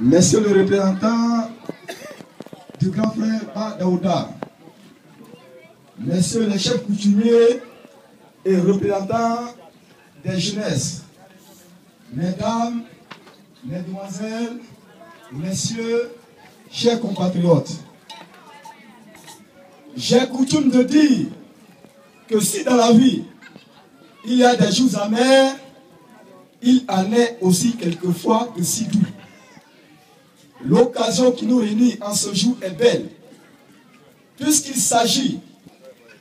Monsieur le représentant du grand frère Daouda, Messieurs les chefs coutumiers et représentants des jeunesses, Mesdames, Mesdemoiselles, Messieurs, chers compatriotes, j'ai coutume de dire que si dans la vie, il y a des jours amers, il en est aussi quelquefois de si doux. L'occasion qui nous réunit en ce jour est belle, puisqu'il s'agit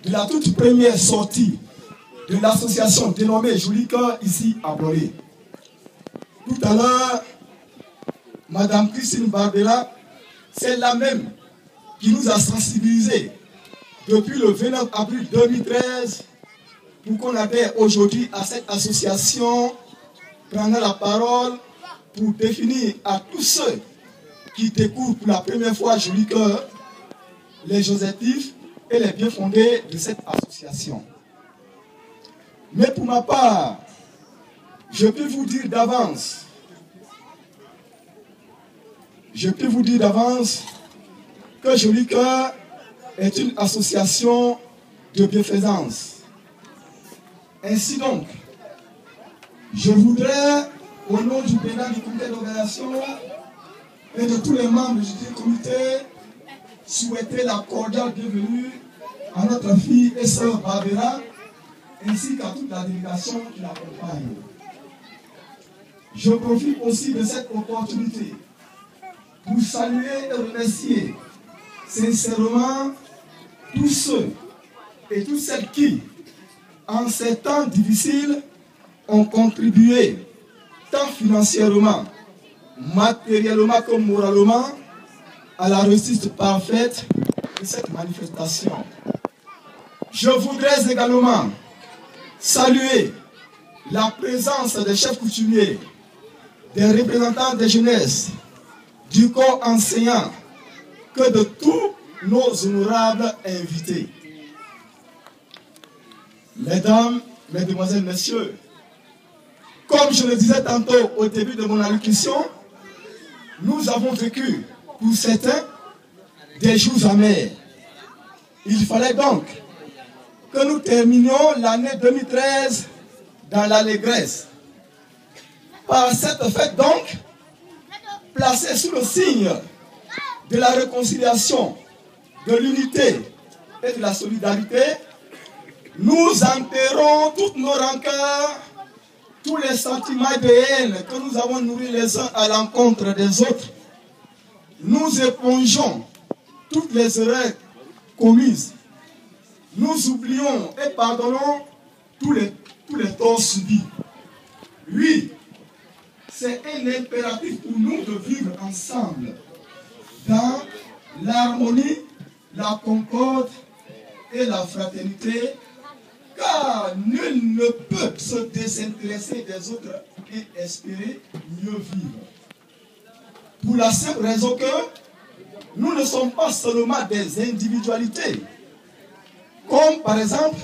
de la toute première sortie de l'association dénommée Joli Cœur ici à Boré. Tout à l'heure, Madame Christine Barbera, c'est la même qui nous a sensibilisés depuis le 29 avril 2013 pour qu'on adhère aujourd'hui à cette association, prenant la parole pour définir à tous ceux qui découvrent pour la première fois Joli Cœur les objectifs et les biens fondés de cette association. Mais pour ma part, je peux vous dire d'avance, que Joli Cœur est une association de bienfaisance. Ainsi donc, je voudrais, au nom du président du comité d'organisation et de tous les membres du comité, souhaiter la cordiale bienvenue à notre fille et sœur Barbera, ainsi qu'à toute la délégation qui l'accompagne. Je profite aussi de cette opportunité pour saluer et remercier sincèrement tous ceux et toutes celles qui, en ces temps difficiles, ont contribué tant financièrement, matériellement comme moralement à la réussite parfaite de cette manifestation. Je voudrais également saluer la présence des chefs coutumiers, des représentants des jeunesses, du corps enseignant, que de tous nos honorables invités. Mesdames, Mesdemoiselles, Messieurs, comme je le disais tantôt au début de mon allocution, nous avons vécu, pour certains, des jours amers. Il fallait donc que nous terminions l'année 2013 dans l'allégresse. Par cette fête donc, placée sous le signe de la réconciliation, de l'unité et de la solidarité, nous enterrons toutes nos rancœurs, tous les sentiments de haine que nous avons nourris les uns à l'encontre des autres. Nous épongeons toutes les erreurs commises. Nous oublions et pardonnons tous les torts subis. Oui, c'est un impératif pour nous de vivre ensemble dans l'harmonie, la concorde et la fraternité, car nul ne peut se désintéresser des autres et espérer mieux vivre. Pour la simple raison que nous ne sommes pas seulement des individualités, comme par exemple,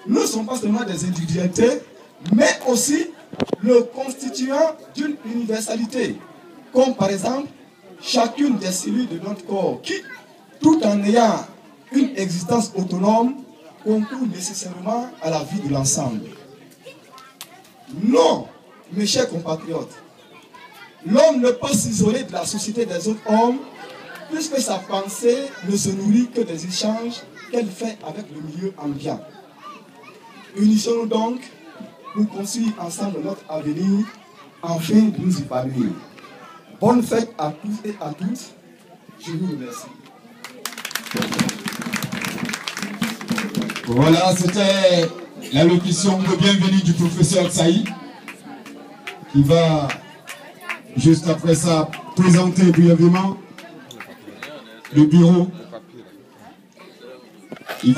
nous ne sommes pas seulement des individualités, mais aussi le constituant d'une universalité, comme par exemple chacune des cellules de notre corps, qui, tout en ayant une existence autonome, concourt nécessairement à la vie de l'ensemble. Non, mes chers compatriotes, l'homme ne peut s'isoler de la société des autres hommes, puisque sa pensée ne se nourrit que des échanges qu'elle fait avec le milieu ambiant. Unissons-nous donc pour construire ensemble notre avenir, afin de nous y parvenir. Bonne fête à tous et à toutes. Je vous remercie. Voilà, c'était l'allocution de bienvenue du professeur Saïd, qui va juste après ça présenter brièvement le bureau. Il va